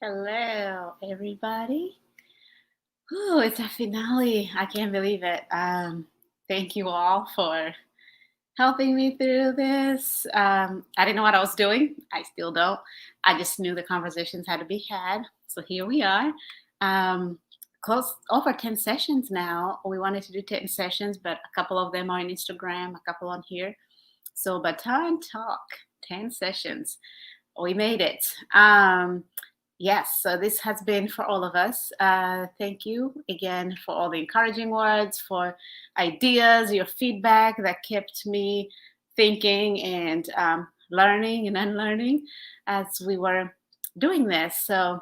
Hello, everybody. Oh, it's a finale. I can't believe it. Thank you all for helping me through this. I didn't know what I was doing. I still don't. I just knew the conversations had to be had. So here we are. Um, Close over 10 sessions now. We wanted to do 10 sessions, but a couple of them are on Instagram, a couple on here. So, Baton Talk, 10 sessions. We made it. Yes, so this has been for all of us. Thank you again for all the encouraging words, for ideas, your feedback that kept me thinking and learning and unlearning as we were doing this. So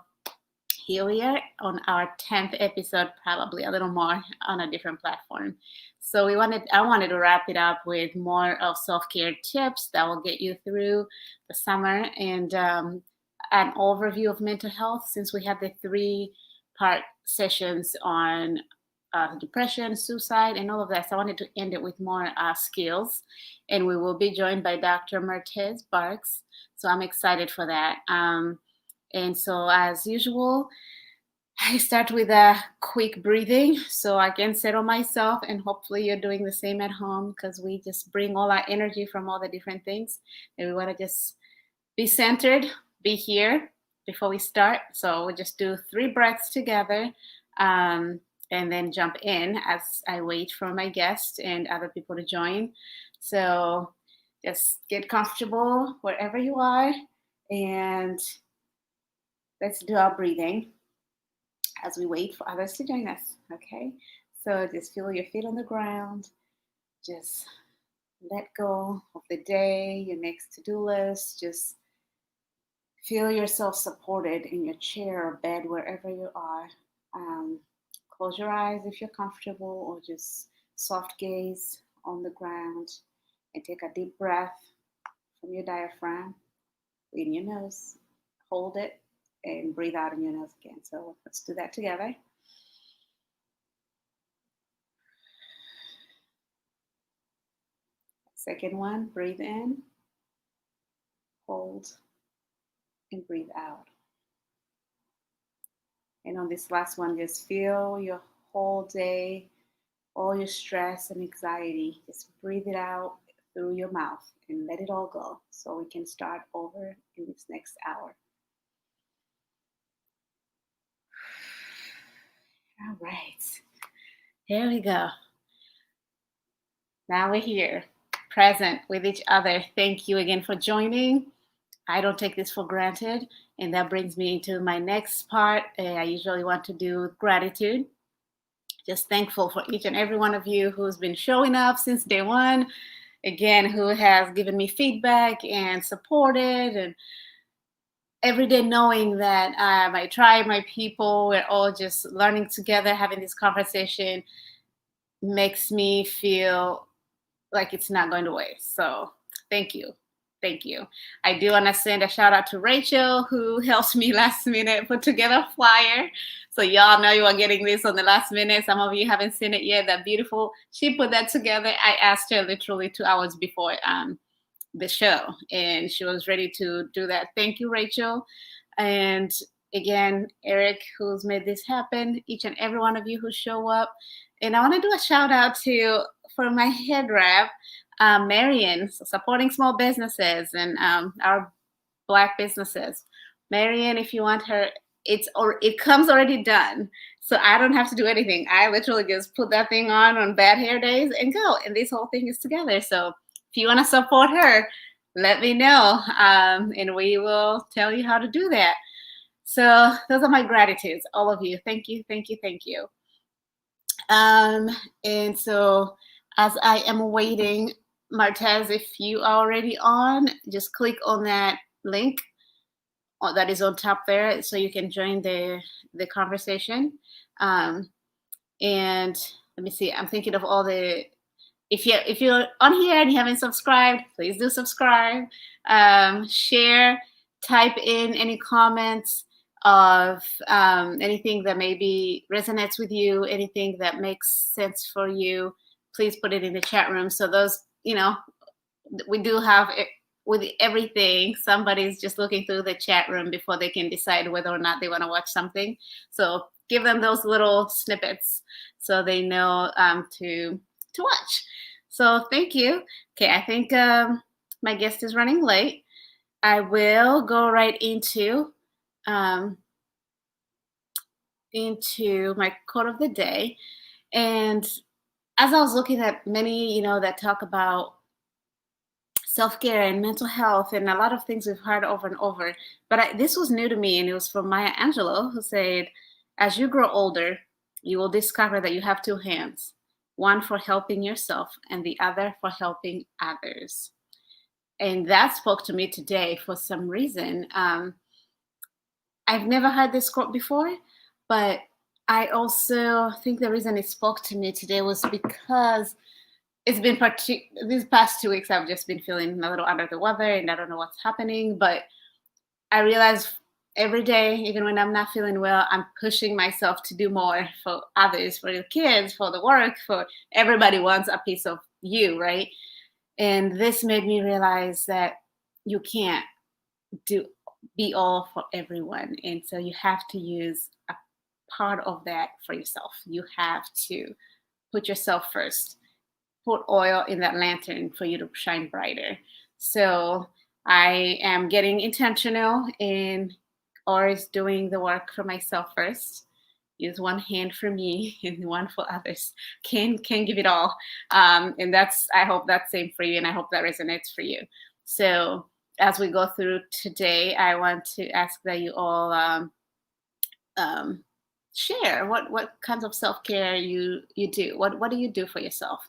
here we are on our 10th episode, probably a little more on a different platform. So I wanted to wrap it up with more of self-care tips that will get you through the summer and an overview of mental health, since we have the three-part sessions on depression, suicide, and all of that. So I wanted to end it with more skills. And we will be joined by Dr. Martez Burks. So I'm excited for that. And so, as usual, I start with a quick breathing so I can settle myself, and hopefully, you're doing the same at home because we just bring all our energy from all the different things. And we want to just be centered, be here before we start. So, we'll just do 3 breaths together and then jump in as I wait for my guests and other people to join. So, just get comfortable wherever you are and let's do our breathing as we wait for others to join us. Okay, so just feel your feet on the ground. Just let go of the day, your next to-do list. Just feel yourself supported in your chair or bed, wherever you are. Close your eyes if you're comfortable, or just soft gaze on the ground and take a deep breath from your diaphragm in your nose. Hold it and breathe out in your nose again. So let's do that together. Second one, breathe in, hold, and breathe out. And on this last one, just feel your whole day, all your stress and anxiety. Just breathe it out through your mouth and let it all go so we can start over in this next hour. All right, here we go. Now we're here, present with each other. Thank you again for joining. I don't take this for granted. And that brings me to my next part. I usually want to do gratitude. Just thankful for each and every one of you who's been showing up since day one. Again, who has given me feedback and supported, and every day knowing that my tribe, my people, we're all just learning together, having this conversation makes me feel like it's not going to waste. So thank you. Thank you. I do want to send a shout out to Rachel, who helped me last minute put together a flyer. So y'all know you are getting this on the last minute. Some of you haven't seen it yet. That beautiful. She put that together. I asked her literally 2 hours before the show, and she was ready to do that. Thank you, Rachel. And again, Eric, who's made this happen, each and every one of you who show up. And I want to do a shout out to, for my head wrap, Marion, supporting small businesses and our Black businesses. Marion, if you want her, it comes already done. So I don't have to do anything. I literally just put that thing on bad hair days and go. And this whole thing is together. So if you want to support her, let me know. And we will tell you how to do that. So those are my gratitudes, all of you. Thank you, thank you, thank you. And so as I am waiting, Martez, if you are already on, just click on that link that is on top there so you can join the conversation. And let me see, I'm thinking of all the, if you're on here and you haven't subscribed, please do subscribe. Share, type in any comments of anything that maybe resonates with you, anything that makes sense for you. Please put it in the chat room. So those, we do have with everything, somebody's just looking through the chat room before they can decide whether or not they want to watch something. So give them those little snippets so they know to watch. So thank you. Okay, I think my guest is running late. I will go right um, into my quote of the day. And as I was looking at many, that talk about self-care and mental health and a lot of things we've heard over and over, but this was new to me, and it was from Maya Angelou, who said, as you grow older, you will discover that you have two hands, one for helping yourself and the other for helping others. And that spoke to me today for some reason. I've never heard this quote before, but I also think the reason it spoke to me today was because it's been these past 2 weeks, I've just been feeling a little under the weather and I don't know what's happening. But I realize every day, even when I'm not feeling well, I'm pushing myself to do more for others, for the kids, for the work, for everybody wants a piece of you, right? And this made me realize that you can't be all for everyone. And so you have to use a part of that for yourself. You have to put yourself first, put oil in that lantern for you to shine brighter. So I am getting intentional in always doing the work for myself first. Use one hand for me and one for others. Can give it all, and I hope that's same for you, and I hope that resonates for you. So as we go through today, I want to ask that you all share what kinds of self-care you do. What do you do for yourself?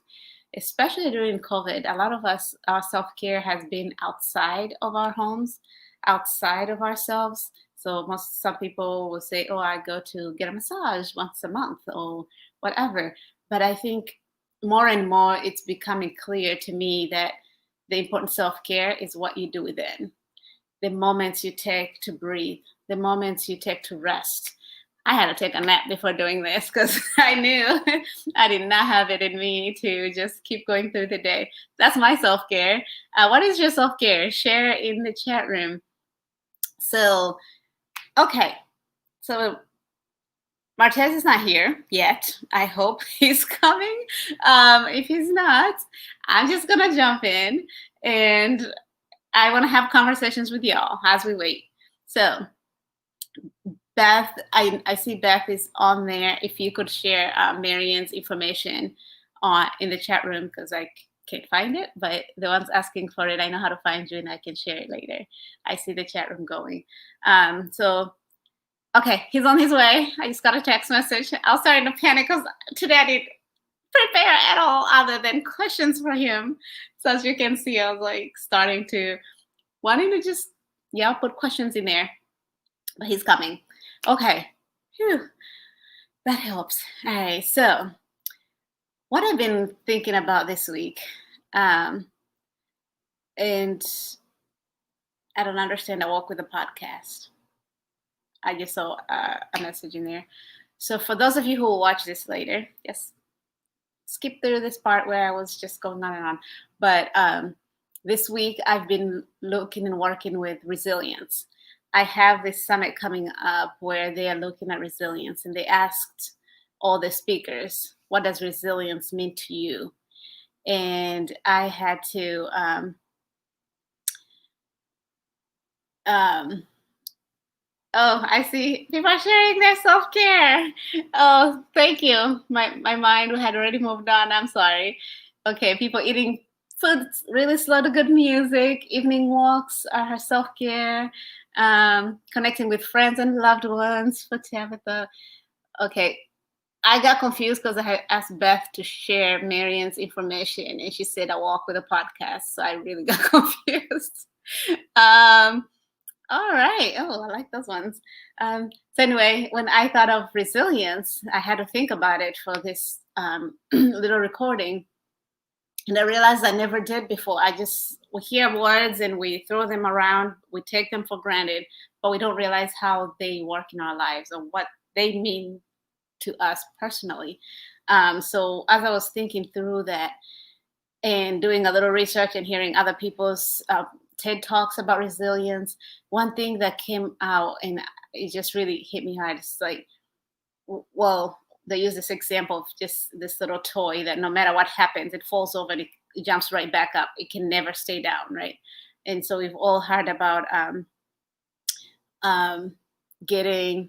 Especially during COVID, a lot of us, our self-care has been outside of our homes, outside of ourselves. So some people will say, oh, I go to get a massage once a month or whatever. But I think more and more it's becoming clear to me that the important self-care is what you do within. The moments you take to breathe, the moments you take to rest. I had to take a nap before doing this because I knew I did not have it in me to just keep going through the day. That's my self-care. What is your self-care? Share in the chat room. So, okay. So Martez is not here yet. I hope he's coming. If he's not, I'm just going to jump in, and I want to have conversations with y'all as we wait. So Beth, I see Beth is on there. If you could share Marianne's information in the chat room, because I can't find it, but the ones asking for it, I know how to find you and I can share it later. I see the chat room going. Okay, he's on his way. I just got a text message. I was starting to panic because today I didn't prepare at all other than questions for him. So as you can see, I was like wanting to just, put questions in there, but he's coming. Okay, whew, that helps. All right, so what I've been thinking about this week, and I don't understand, I walk with a podcast. I just saw a message in there. So for those of you who will watch this later, just skip through this part where I was just going on and on. But this week I've been looking and working with resilience. I have this summit coming up where they are looking at resilience, and they asked all the speakers, what does resilience mean to you? And I had to oh, I see people are sharing their self-care. Oh, thank you. My mind had already moved on. I'm sorry. Okay, people eating food really slow to good music, evening walks are her self-care, connecting with friends and loved ones for Tabitha. Okay, I got confused because I had asked Beth to share Marianne's information, and she said I walk with a podcast, so I really got confused. All right. Oh, I like those ones. So anyway, when I thought of resilience, I had to think about it for this little recording. And I realized I never did before. We hear words and we throw them around. We take them for granted, but we don't realize how they work in our lives or what they mean to us personally. So as I was thinking through that and doing a little research and hearing other people's TED Talks about resilience. One thing that came out and it just really hit me hard is like, well, they use this example of just this little toy that no matter what happens, it falls over and it jumps right back up. It can never stay down, right? And so we've all heard about um, getting.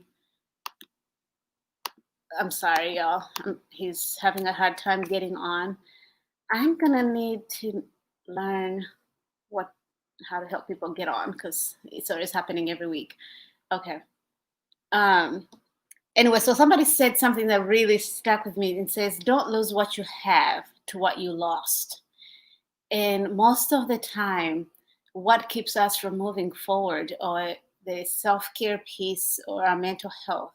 I'm sorry, y'all. He's having a hard time getting on. I'm gonna need to learn what how to help people get on because it's always happening every week. Okay. Um, anyway, so somebody said something that really stuck with me and says, "Don't lose what you have to what you lost." And most of the time, what keeps us from moving forward, or the self-care piece, or our mental health,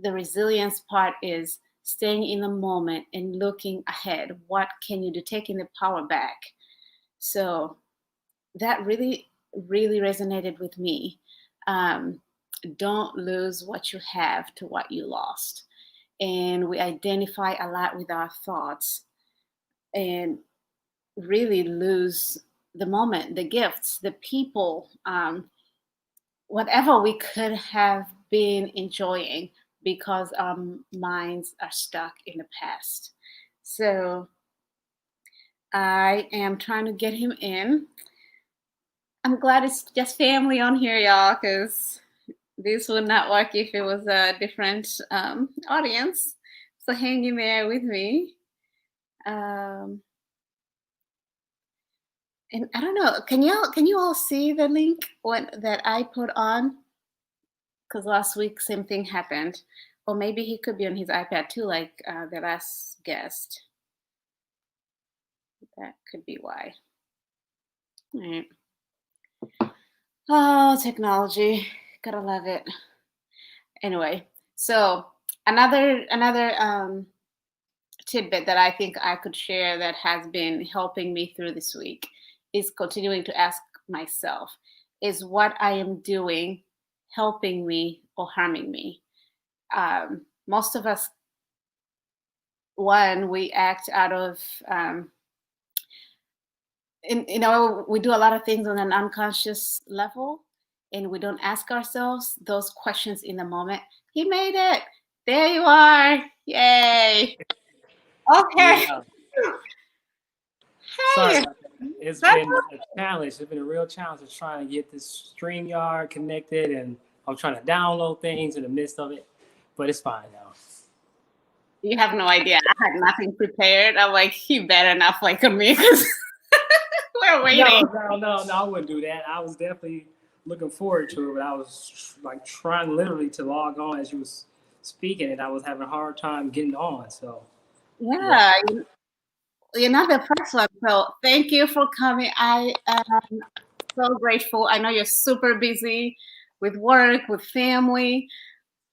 the resilience part is staying in the moment and looking ahead. What can you do? Taking the power back. So that really, really resonated with me. Um, don't lose what you have to what you lost. And we identify a lot with our thoughts and really lose the moment, the gifts, the people, whatever we could have been enjoying because our minds are stuck in the past. So I am trying to get him in. I'm glad it's just family on here, y'all, because this would not work if it was a different audience. So hang in there with me. Um, and I don't know, can you all see the link that I put on? Because last week same thing happened. Or maybe he could be on his iPad too, like the last guest. That could be why. All right. Oh, technology. Gotta love it. Anyway, so another tidbit that I think I could share that has been helping me through this week is continuing to ask myself, is what I am doing helping me or harming me? Most of us, one, we act out of, we do a lot of things on an unconscious level, and we don't ask ourselves those questions in the moment. He made it. There you are. Yay. Okay. Yeah. Sorry Hey. about that. It's That's been a challenge. It's been a real challenge of trying to get this StreamYard connected, and I'm trying to download things in the midst of it, but it's fine now. You have no idea. I had nothing prepared. I'm like, you better not flake on me because we're No, waiting. no, no, no, I wouldn't do that. I was definitely looking forward to it, but I was like trying literally to log on as you was speaking, and I was having a hard time getting on. So, yeah. Yeah, you're not the first one. So thank you for coming. I am so grateful. I know you're super busy with work, with family,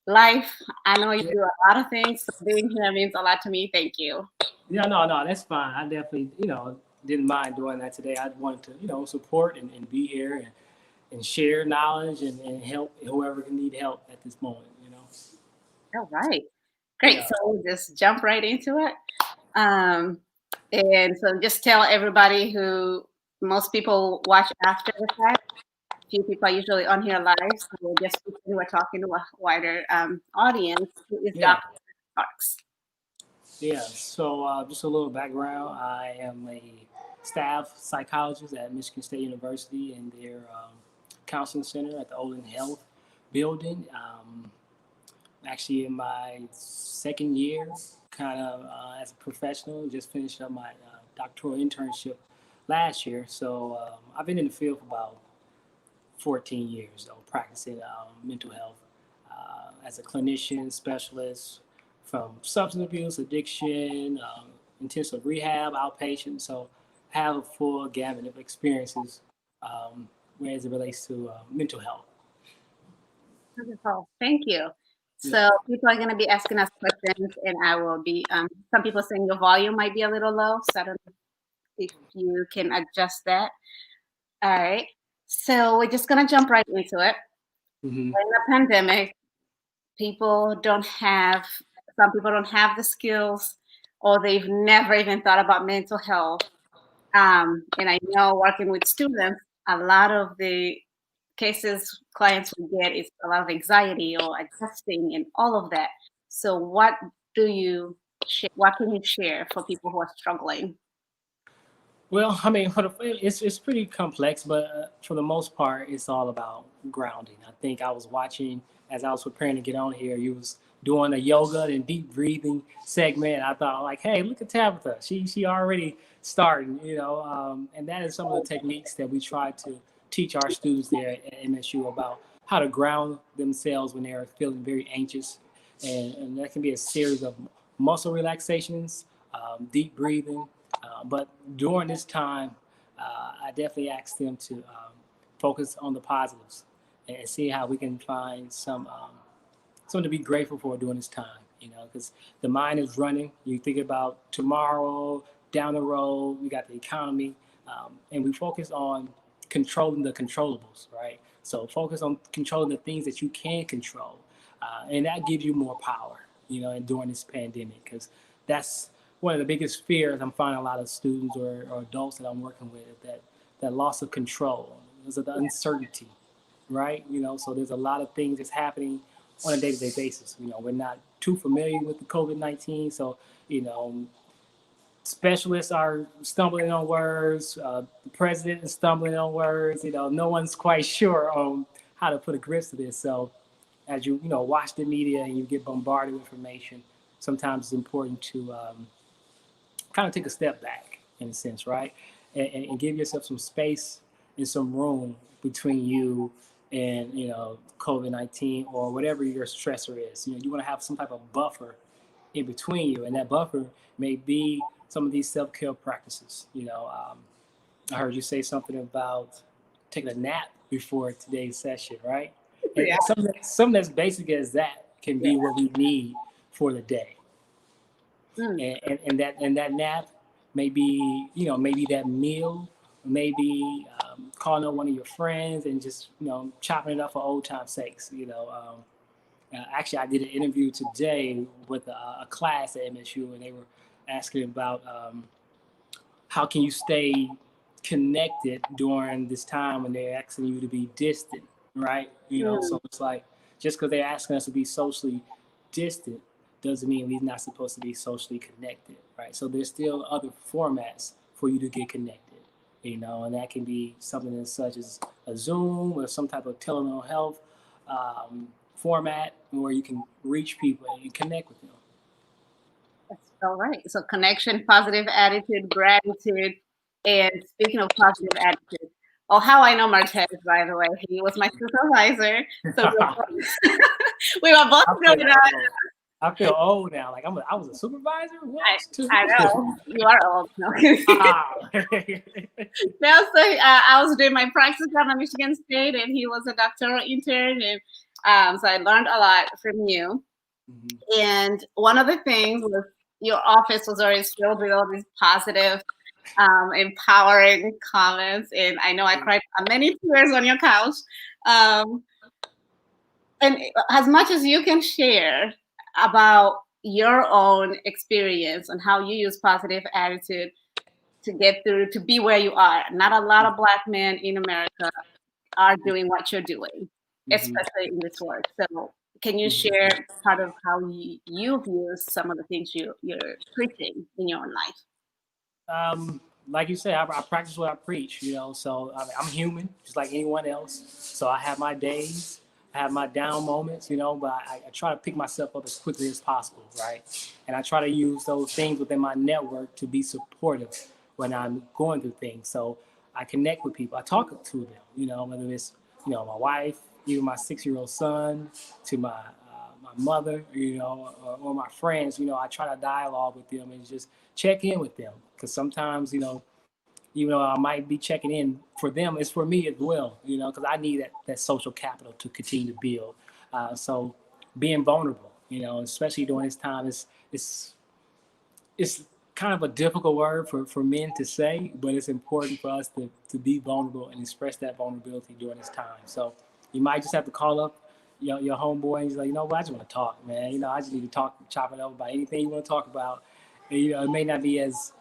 life. I know you Yeah, do a lot of things. So being here means a lot to me. Thank you. yeah, no, no, that's fine. I definitely, didn't mind doing that today. I wanted to, support and be here and share knowledge and help whoever can need help at this moment. All right. Great. Yeah. So we'll just jump right into it. Um, and so just tell everybody who most people watch after the fact. Few people are usually on here live, so we're talking to a wider audience. Who is Yeah. Dr. Parks? Yeah. So just a little background. I am a staff psychologist at Michigan State University in their counseling center at the Olin Health building. Actually in my second year, kind of as a professional. Just finished up my doctoral internship last year. So I've been in the field for about 14 years, though, practicing mental health as a clinician specialist from substance abuse, addiction, intensive rehab, outpatient. So have a full gamut of experiences as it relates to mental health. Wonderful. Thank you. Yeah. So people are going to be asking us questions, and I will be. Some people saying your volume might be a little low, so I don't know if you can adjust that. All right. So we're just going to jump right into it. Mm-hmm. In the pandemic, people don't have. Some people don't have the skills, or they've never even thought about mental health. And I know working with students, a lot of the cases clients will get is a lot of anxiety or adjusting and all of that. So do you what can you share for people who are struggling? Well, I mean, it's pretty complex, but for the most part, it's all about grounding. I think I was watching as I was preparing to get on here. You was doing a yoga and deep breathing segment. I thought like, hey, look at Tabitha. She already starting, and that is some of the techniques that we try to teach our students there at MSU about how to ground themselves when they are feeling very anxious, and that can be a series of muscle relaxations, deep breathing, but during this time, I definitely asked them to focus on the positives and see how we can find something to be grateful for during this time. Because the mind is running. You think about tomorrow, down the road. We got the economy, and we focus on controlling the controllables, right? So focus on controlling the things that you can control, and that gives you more power. And during this pandemic, because that's one of the biggest fears I'm finding a lot of students or adults that I'm working with, that loss of control, because of the uncertainty, right? So there's a lot of things that's happening on a day-to-day basis. We're not too familiar with the COVID-19, so you know specialists are stumbling on words. The president is stumbling on words. No one's quite sure on how to put a grip to this. So as you watch the media and you get bombarded with information, sometimes it's important to kind of take a step back in a sense, right? And give yourself some space and some room between you and COVID-19 or whatever your stressor is. You want to have some type of buffer in between you, and that buffer may be some of these self-care practices. I heard you say something about taking a nap before today's session, right? And Yeah. something that's basic as that can Yeah. be what we need for the day. Mm. And that nap, maybe that meal, maybe calling up one of your friends and just chopping it up for old time's sakes. Actually, I did an interview today with a class at MSU, and they were asking about how can you stay connected during this time when they're asking you to be distant, right? Mm. So it's like just because they're asking us to be socially distant doesn't mean we're not supposed to be socially connected, right? So there's still other formats for you to get connected, and that can be something as such as a Zoom or some type of telemental health format where you can reach people and connect with them. That's all right. So connection, positive attitude, gratitude, and speaking of positive attitude, oh, how I know Martez, by the way, he was my supervisor. So we were both I doing feel that. old. I feel old now. Like I was a supervisor. What? I know you are old. No. Ah. No, so I was doing my practice job at Michigan State, and he was a doctoral intern, and so I learned a lot from you. Mhm. And one of the things was your office was always filled with all these positive, empowering comments. And I know I cried many tears on your couch. Um, and as much as you can share about your own experience and how you use positive attitude to get through, to be where you are. Not a lot of Black men in America are doing what you're doing, Mhm. especially in this work. So, can you Mhm. share part of how you've used some of the things you're preaching in your own life? um, like you said, I practice what I preach. So I'm human, just like anyone else. So I have my days, I have my down moments. But I try to pick myself up as quickly as possible, right? And I try to use those things within my network to be supportive when I'm going through things. So I connect with people, I talk to them. Whether it's my wife, even my 6-year-old son, to my mother, or my friends. I try to dialogue with them and just check in with them, because sometimes even though I might be checking in for them, it's for me as well, because I need that social capital to continue to build. So being vulnerable, especially during this time, it's it's kind of a difficult word for men to say, but it's important for us to be vulnerable and express that vulnerability during this time. So you might just have to call up your homeboy and he's like, what, I just want to talk, man. I just need to talk, chop it up about anything you want to talk about. And, it may not be as,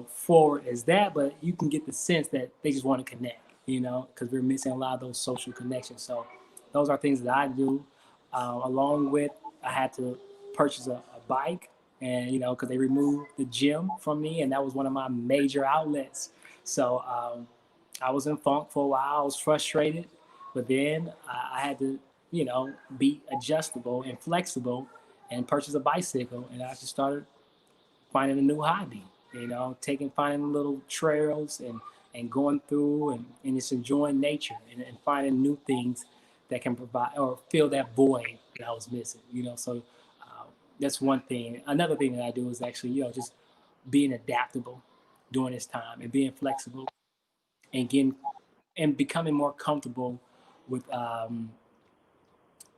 forward as that, but you can get the sense that they just want to connect. because we're missing a lot of those social connections. So those are things that I do. Along with, I had to purchase a bike, and because they removed the gym from me, and that was one of my major outlets. So I was in funk for a while. I was frustrated, but then I had to, be adjustable and flexible, and purchase a bicycle, and I just started finding a new hobby. Finding little trails and going through and just enjoying nature and finding new things that can provide or fill that void that I was missing. So uh, that's one thing. Another thing that I do is actually just being adaptable during this time and being flexible and getting and becoming more comfortable with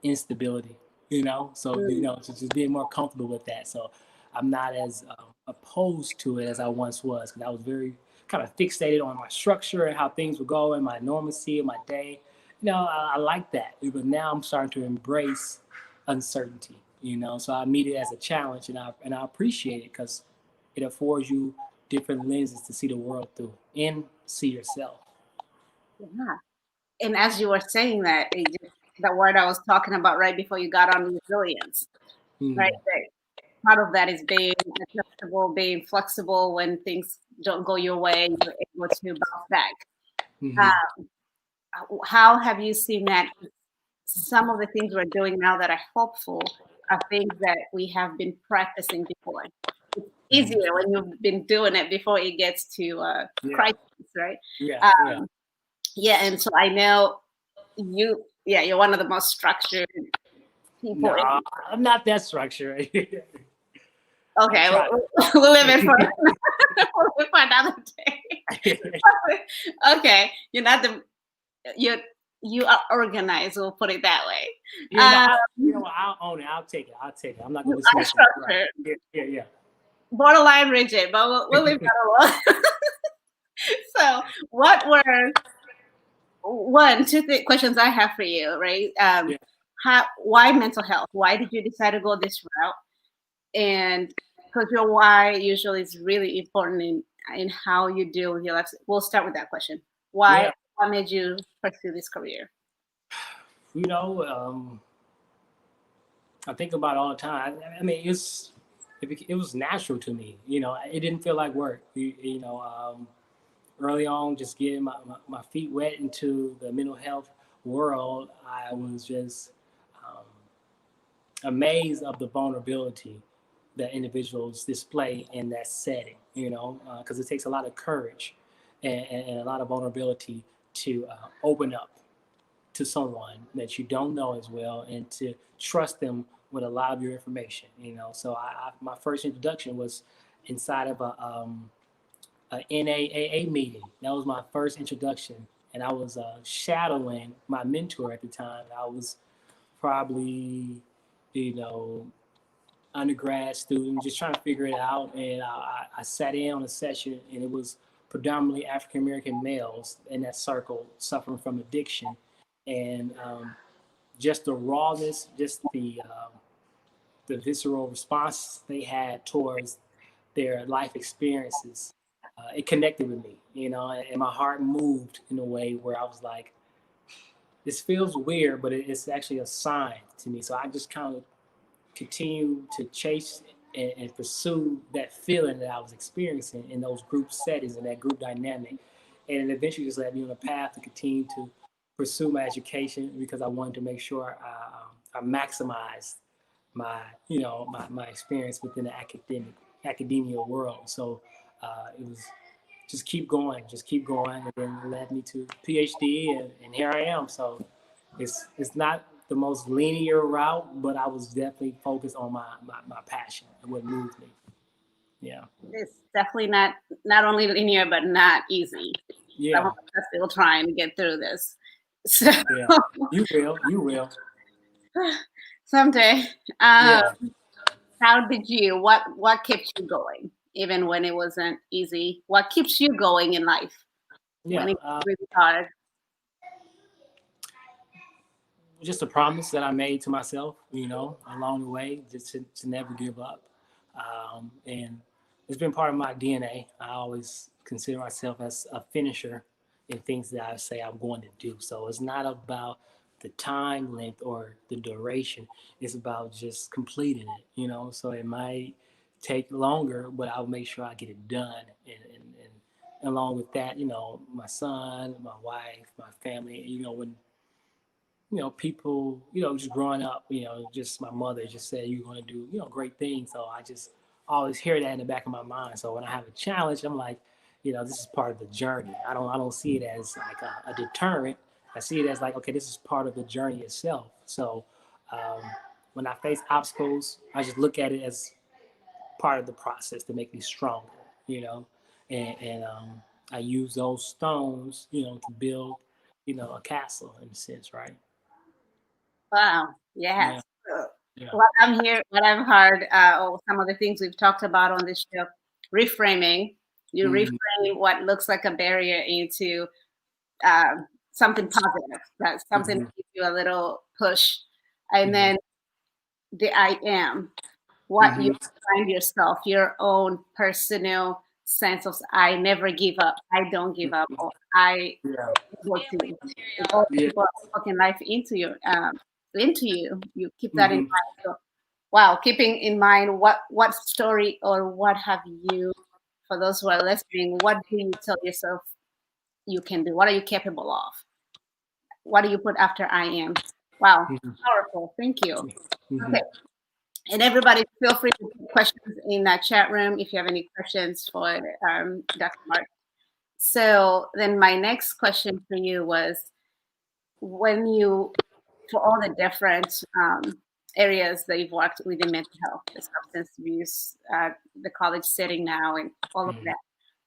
instability, so Mm, just being more comfortable with that. So I'm not as opposed to it as I once was, because I was very kind of fixated on my structure and how things would go and my normalcy of my day. I like that, but now I'm starting to embrace uncertainty. So I meet it as a challenge, and I appreciate it because it affords you different lenses to see the world through and see yourself. yeah. And as you were saying that, the word I was talking about right before you got on resilience, right? Mm-hmm. Part of that is being adjustable, being flexible when things don't go your way, you're able to bounce back. Mm-hmm. Uh, how have you seen that? Some of the things we're doing now that are helpful are things that we have been practicing before. It's Mm-hmm. easier when you've been doing it before it gets to Yeah, crisis, right? yeah, yeah. Um, yeah, and so I know you're one of the most structured people. No, I'm not that structured. I Okay, try. we'll live it for we'll find another day. Okay, you're not the you you are organized. We'll put it that way. Yeah, no, Um, I'll own it. I'll take it. I'll take it. I'm not you gonna are dismiss it. Right. structured, Yeah, yeah, yeah. borderline rigid, but we'll leave that alone. So, what were one, two questions I have for you, right? Yeah. Why mental health? Why did you decide to go this route? And because your why usually is really important in how you deal with your life. We'll start with that question. Yeah. What made you pursue this career? You know, um, I think about it all the time. I mean, it was natural to me. It didn't feel like work. Early on, just getting my feet wet into the mental health world, I was just um, amazed of the vulnerability that individuals display in that setting, because it takes a lot of courage and a lot of vulnerability to open up to someone that you don't know as well and to trust them with a lot of your information, So my first introduction was inside of a NAAA meeting. That was my first introduction. And I was shadowing my mentor at the time. I was probably, you know, undergrad student, just trying to figure it out. And I sat in on a session, and it was predominantly African American males in that circle suffering from addiction, and just the rawness, just the visceral response they had towards their life experiences. It connected with me, and my heart moved in a way where I was like, this feels weird, but it's actually a sign to me. So I just kind of continue to chase and pursue that feeling that I was experiencing in those group settings and that group dynamic. And it eventually just led me on a path to continue to pursue my education because I wanted to make sure I maximized my experience within the academia world. So it was just keep going, and then it led me to PhD, and here I am. So it's not the most linear route, but I was definitely focused on my passion and what moved me. Yeah. It's definitely not only linear, but not easy. Some of Yeah. us are still trying to get through this. So Yeah. You will. You will. someday, Yeah. how did you? What kept you going, even when it wasn't easy? What keeps you going in life when Yeah. it's really hard? Just a promise that I made to myself, along the way, just to never give up. And it's been part of my DNA. I always consider myself as a finisher. and things that I say I'm going to do. So it's not about the time length or the duration. It's about just completing it, you know. So it might take longer, but I'll make sure I get it done. And along with that, you know, my son, my wife, my family, you know, when people, just growing up, just my mother just said you're going to do, great things. So I just always hear that in the back of my mind. So when I have a challenge, I'm like, this is part of the journey. I don't see it as like a deterrent. I see it as like, okay, this is part of the journey itself. So um, when I face obstacles, I just look at it as part of the process to make me stronger, you know, and I use those stones, to build, a castle in a sense, right? Wow. Yes. Yeah. Uh, Yeah. what I've heard, or some of the things we've talked about on this show, reframing. You Mhm. reframe what looks like a barrier into something positive. That's something that Mhm. gives you a little push. And Mhm. then the I am, what you Mhm. find yourself, your own personal sense of I never give up, I don't give up, or I Yeah. able to. If all Yeah. people are talking life into you, you keep that in Mhm. mind. So, wow, keeping in mind what story or what have you, for those who are listening, what do you tell yourself you can do? What are you capable of? What do you put after I am? Wow, Mhm. powerful. Thank you. Mhm. Okay, and everybody, feel free to put questions in that chat room if you have any questions for Dr. Mark. So then, my next question for you was, when you, for all the different areas that you've worked within mental health, the substance abuse, the college setting now, and all of Mhm. that,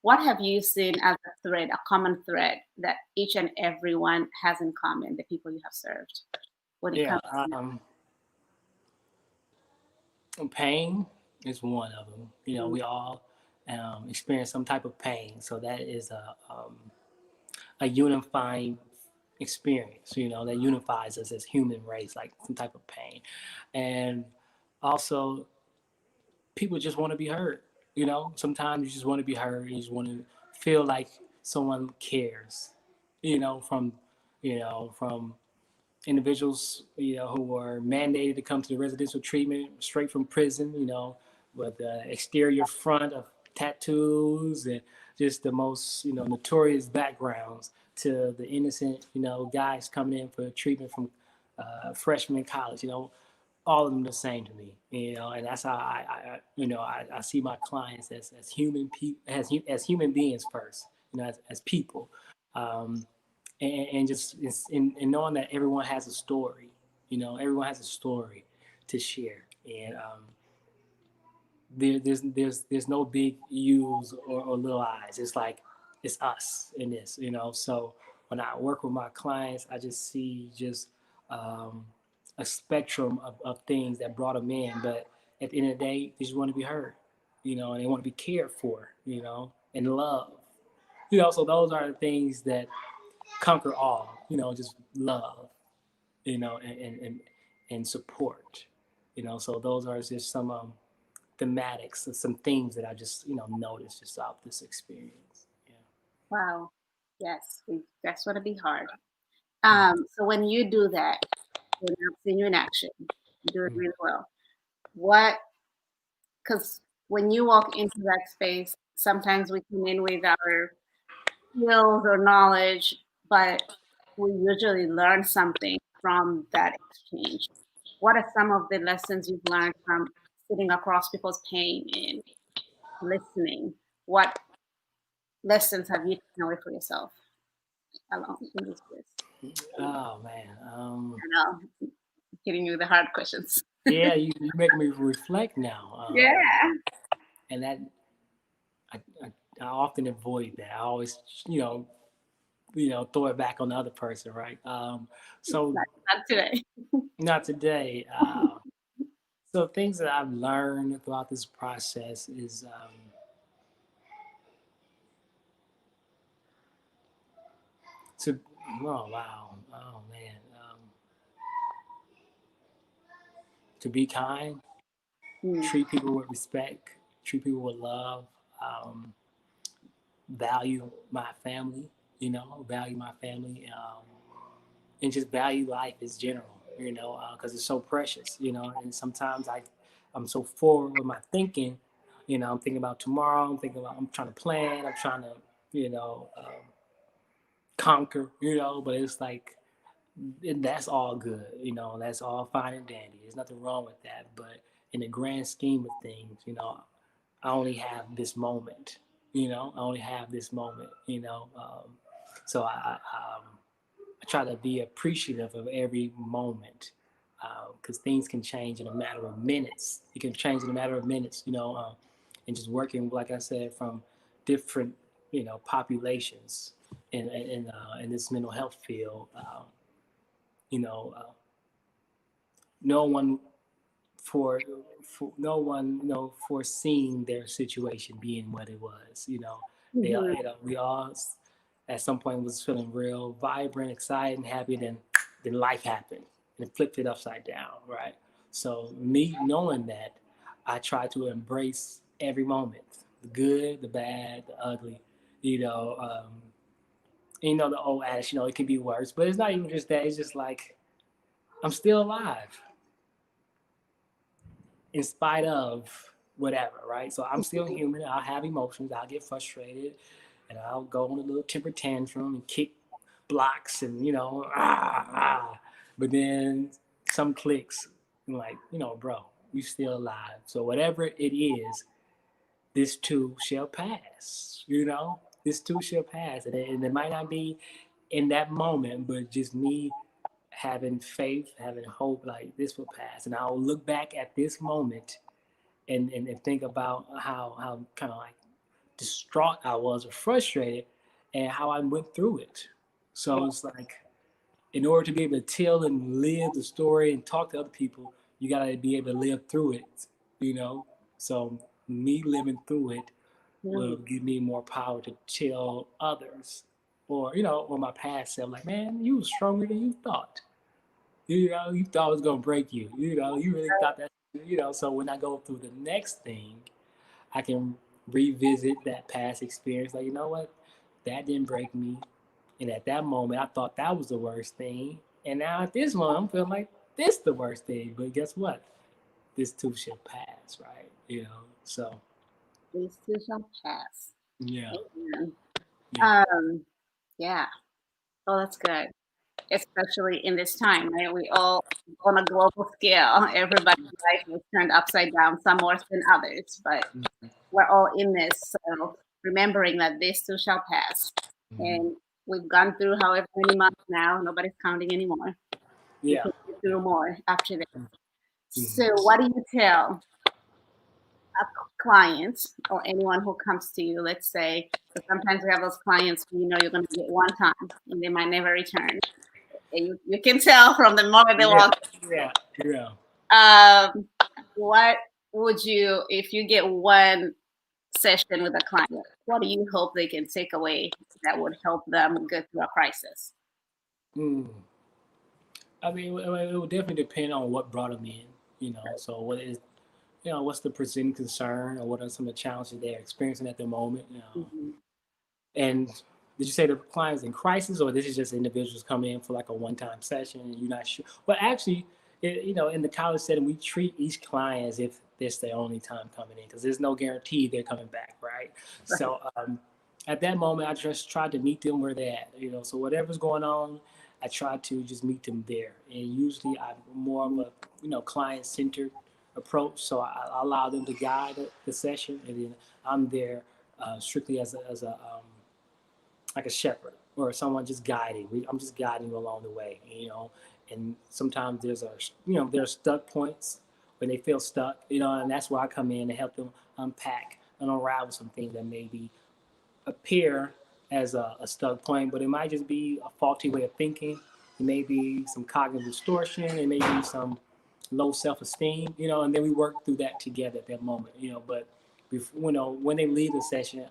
what have you seen as a thread, a common thread that each and everyone has in common, the people you have served, when it Yeah. comes to Pain is one of them. mm, We all experience some type of pain, so that is a unifying experience. That unifies us as human race, like some type of pain, and also people just want to be heard. Sometimes you just want to be heard. You just want to feel like someone cares. From from individuals who are mandated to come to the residential treatment straight from prison. With the exterior front of tattoos and just the most notorious backgrounds to the innocent guys coming in for treatment from freshman in college. All of them the same to me, and that's how I see my clients as human people, as human beings first, as people, um, and just in knowing that everyone has a story, everyone has a story to share, and there's no big U's or little I's. It's like it's us in this, So when I work with my clients, I just see just um, a spectrum of things that brought them in. But at the end of the day, they just want to be heard, and they want to be cared for, and loved. So those are the things that conquer all, just love, and support, So those are just some thematics, some themes that I just noticed just out this experience. Yeah. wow, yes, that's going to be hard. Mm-hmm. So when you do that, when I've seen you in action, you do it Mm-hmm. really well. What, because when you walk into that space, sometimes we come in with our skills or knowledge, but we usually learn something from that exchange. What are some of the lessons you've learned from sitting across people's pain and listening? What lessons have you taken away for yourself along in this space? Oh man, I know, hitting you with the hard questions. yeah, you make me reflect now, Yeah. and that I, I, I often avoid that. I always throw it back on the other person, right? So Not today. not today. So things that I've learned throughout this process is to oh wow, oh man, to be kind, Mm, treat people with respect, treat people with love, value my family, value my family, and just value life as general, because it's so precious, and sometimes I'm so forward with my thinking, I'm thinking about tomorrow, I'm trying to plan, I'm trying to, conquer, but it's like, and that's all good, that's all fine and dandy. There's nothing wrong with that. But in the grand scheme of things, I only have this moment, I only have this moment, so I try to be appreciative of every moment, because things can change in a matter of minutes. It can change in a matter of minutes, and just working, like I said, from different, populations in this mental health field. You know, no one for no one, foreseeing their situation being what it was. They, Mhm. we all at some point was feeling real vibrant, excited, and happy. Then life happened and it flipped it upside down, right? So me knowing that, I try to embrace every moment, the good, the bad, the ugly. You know, um, the old adage, it can be worse, but it's not even just that. It's just like I'm still alive in spite of whatever, right? So I'm still human. I'll have emotions. I'll get frustrated, and I'll go on a little temper tantrum and kick blocks, and But then some clicks, like, bro, you still alive. So whatever it is, this too shall pass. This too shall pass, and it might not be in that moment, but just me having faith, having hope, like this will pass, and I'll look back at this moment and think about how kind of like distraught I was or frustrated, and how I went through it. Yeah. So it's like, in order to be able to tell and live the story and talk to other people, you gotta be able to live through it, you know. So me living through it will Mm. give me more power to tell others, or my past self, like, man, you were stronger than you thought. You thought it was gonna break you. You really thought that. So when I go through the next thing, I can revisit that past experience. Like, you know what, that didn't break me, and at that moment, I thought that was the worst thing, and now at this moment, I'm feeling like this the worst thing. But guess what? This too shall pass, right? So This too shall pass. yeah, Amen. yeah, Um, yeah. Oh, that's good. Especially in this time, right? We all, on a global scale, everybody's life was turned upside down, some worse than others, but we're all in this. So remembering that this too shall pass. mm-hmm. And we've gone through however many months now, nobody's counting anymore. We Yeah. can get through more after this. So, Mm-hmm. what do you tell a client or anyone who comes to you? Let's say, so sometimes we have those clients who you're going to get one time and they might never return. And you can tell from the moment they Yeah, walk. yeah, yeah. Um, what would you, if you get one session with a client, what do you hope they can take away that would help them go through a crisis? Mm. I mean, it would definitely depend on what brought them in. So what is, what's the presenting concern, or what are some of the challenges they're experiencing at the moment. Mhm. And did you say the clients in crisis, or this is just individuals coming in for like a one-time session and you're not sure? But actually, in the college setting, we treat each client as if this their only time coming in, because there's no guarantee they're coming back, right? Right. So at that moment, I just tried to meet them where they're at. So whatever's going on, I try to just meet them there. And usually, I'm more of a client-centered approach. So I allow them to guide the session, and then I'm there strictly as a like a shepherd or someone just guiding. I'm just guiding you along the way, And sometimes there's stuck points when they feel stuck, and that's where I come in to help them unpack and unravel some things that maybe appear as a stuck point, but it might just be a faulty way of thinking. It may be some cognitive distortion. It may be some low self-esteem, and then we work through that together at that moment, But before, when they leave the session,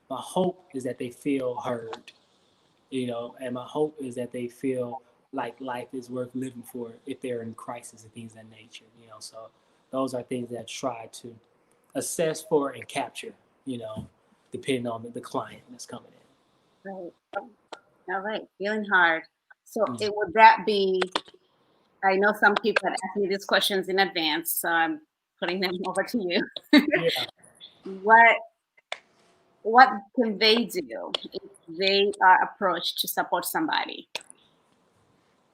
my hope is that they feel heard, and my hope is that they feel like life is worth living for if they're in crisis and things of that nature, So those are things that I try to assess for and capture, you know, depending on the client that's coming in. Right. All right. Feeling hard. So Yeah. it would that be? I know some people had asked me these questions in advance, so I'm putting them over to you. Yeah. what what can they do if they are approached to support somebody? So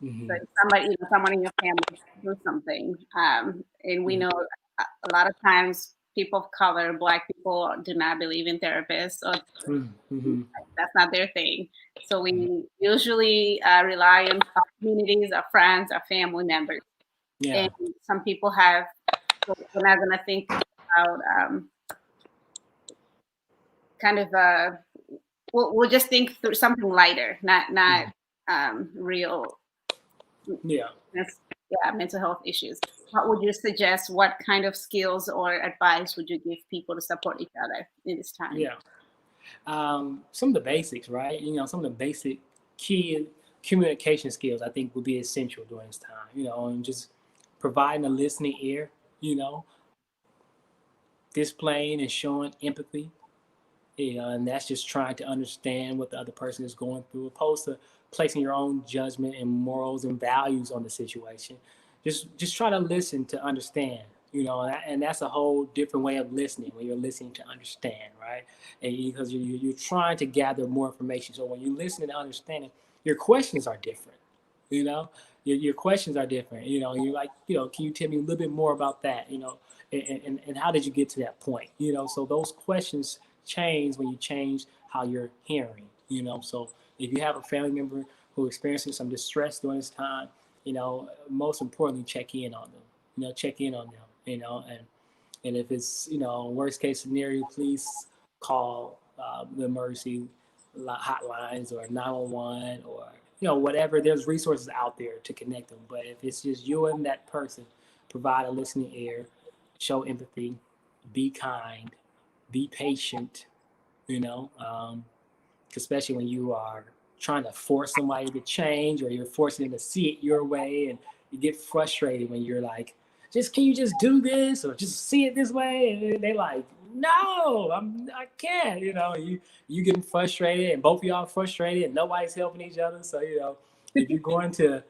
Hmm. if somebody, someone in your family do something, and we Hmm. know a lot of times people of color, Black people, do not believe in therapists, or Hmm. that's not their thing. So we usually rely on our communities, our friends, our family members, Yeah. and some people have. So we're not going to think about kind of we'll just think through something lighter, not Mhm. real Yeah. mental health issues. What would you suggest? What kind of skills or advice would you give people to support each other in this time? Yeah. Some of the basics, right? Some of the basic key communication skills I think would be essential during this time. And just providing a listening ear. You know, displaying and showing empathy. And that's just trying to understand what the other person is going through, opposed to placing your own judgment and morals and values on the situation. Just try to listen to understand. And that's a whole different way of listening when you're listening to understand, right? And because you're trying to gather more information. So when you listen and understanding, your questions are different. You know, your questions are different. You're like, can you tell me a little bit more about that? And how did you get to that point? So those questions change when you change how you're hearing. So if you have a family member who experiencing some distress during this time, most importantly, check in on them. Check in on them. And if it's worst case scenario, please call the emergency hotlines or 911 or whatever. There's resources out there to connect them. But if it's just you and that person, provide a listening ear, show empathy, be kind, be patient. You know, especially when you are trying to force somebody to change or you're forcing them to see it your way, and you get frustrated when you're like, just can you just do this or just see it this way, and they like, no, I can't. You getting frustrated and both of y'all frustrated and nobody's helping each other. So if you're going to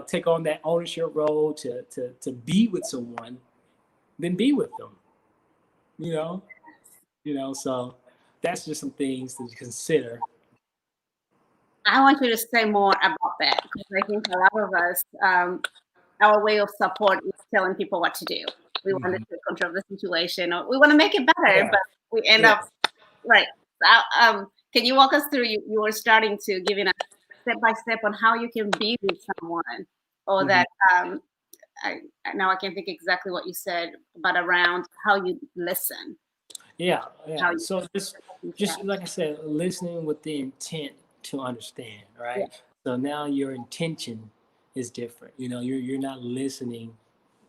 take on that ownership role to be with someone, then be with them. you know so that's just some things to consider. I want you to say more about that, because I think a lot of us, our way of support is telling people what to do. We want to Hmm. take control of the situation, or we want to make it better, Yeah, but we end yeah, up right. So, can you walk us through? You were starting to giving us step by step on how you can be with someone, or hmm, that I, now I can't think exactly what you said, but around how you listen, yeah, yeah. how you So just like I said, listening with the intent to understand, yeah, right? So now your intention is different. You're not listening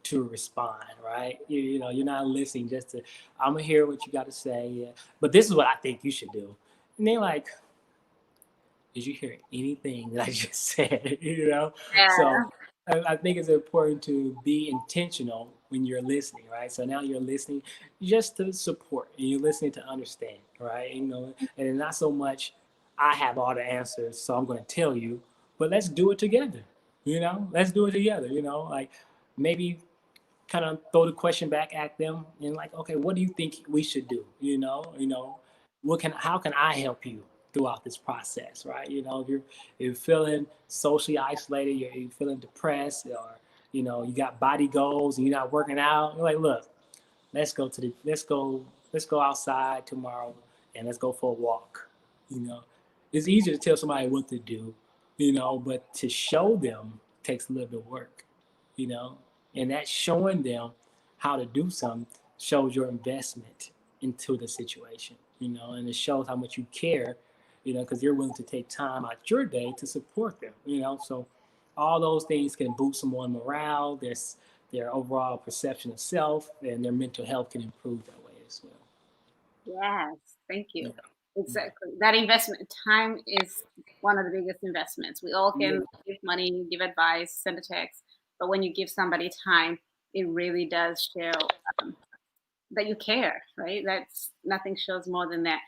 to respond, right? You're not listening just to, I'm gonna hear what you got to say, yeah, but this is what I think you should do. And they're like, did you hear anything that I just said? So yeah, I think it's important to be intentional when you're listening, right? So now you're listening just to support, and you're listening to understand, right? And not so much, I have all the answers, so I'm going to tell you, but let's do it together. Let's do it together. Like maybe kind of throw the question back at them and like, okay, what do you think we should do? How can I help you throughout this process, right? If you're feeling socially isolated, you're feeling depressed, or you got body goals and you're not working out. You're like, look, let's go outside tomorrow and let's go for a walk. You know, it's easier to tell somebody what to do, but to show them takes a little bit of work, you know, and that showing them how to do something shows your investment into the situation, and it shows how much you care, because you're willing to take time out your day to support them, so all those things can boost someone morale, their overall perception of self, and their mental health can improve that way as well. yes. Thank you. Yeah, Exactly. That investment, time is one of the biggest investments. We all yeah, can give money, give advice, send a text, but when you give somebody time, it really does show um, that you care, right? That's nothing shows more than that.